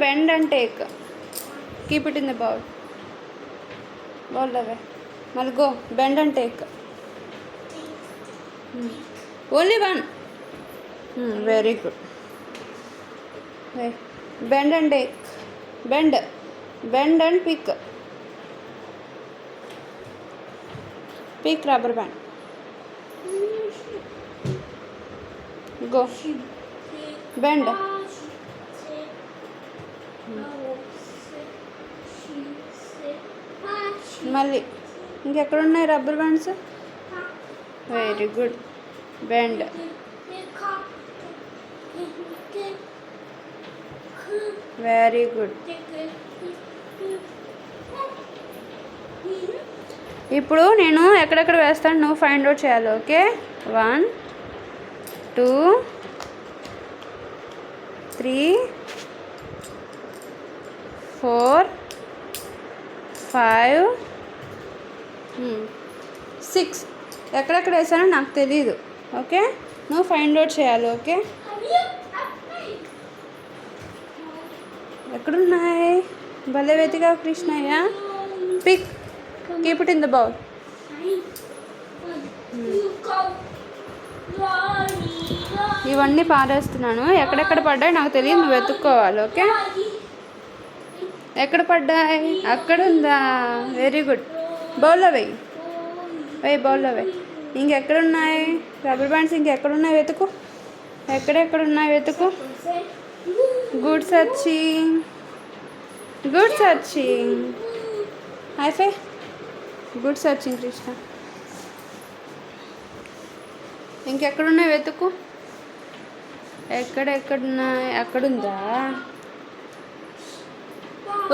bend and take. Keep it in the bowl. Bowl away. Mal go. Bend and take. Only one. Very good. Bend and take. Bend. Bend and pick. Pick rubber band. Go. Bend. మళ్ళీ ఇంకెక్కడున్నాయి rubber bands? Very good. Bend. Very good. ఇప్పుడు నేను ఎక్కడెక్కడ వేస్తాను నువ్వు find out చేయాలి. Okay, 1 2 3 4 5 6 ఎక్కడెక్కడ వేసానో నాకు తెలీదు. ఓకే, నువ్వు ఫైండ్ అవుట్ చేయాలి. ఓకే, ఎక్కడున్నాయి? భలే వెతిగా Krishnayya. Pick. Keep it in the bowl. ఇవన్నీ పారేస్తున్నాను. ఎక్కడెక్కడ పడ్డాయి నాకు తెలియదు, నువ్వు వెతుక్కోవాలి. ఓకే, ఎక్కడ పడ్డాయి? అక్కడ ఉందా? Very good. బౌల్లో వెయ్యి. బౌల్లో వెయ్యి. ఇంకెక్కడున్నాయి రబ్బర్ బ్యాండ్స్? ఇంకెక్కడున్నాయి వెతుకు. ఎక్కడెక్కడున్నాయి వెతుకు. Good searching. Good searching. High five. Good searching Krishna. ఇంకెక్కడున్నాయి వెతుకు. ఎక్కడెక్కడున్నాయి? అక్కడుందా?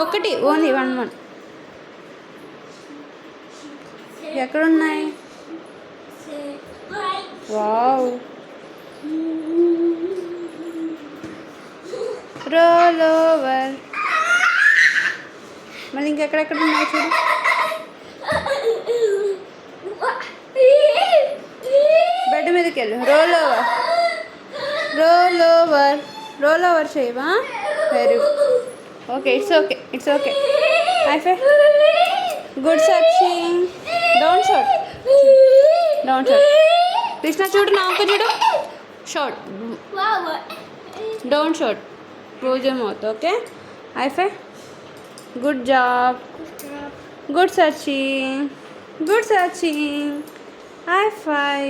ఒకటి, ఓన్లీ 1 ఎక్కడున్నాయి? వావ్. Roll over. మళ్ళీ ఇంకెక్కడెక్కడ ఉన్నాయి చూడు. బెడ్ మీదకి వెళ్ళు. Roll over. Roll over. Roll over చేయవా? Very good. Okay, it's okay. It's okay. High five. Good searching. Don't shot. Don't shot. Krishna చూడు, నాకు చూడు. Shot. Don't shot. Close your mouth. Okay, high five. Good job. Good searching. Good searching. Hi-fi.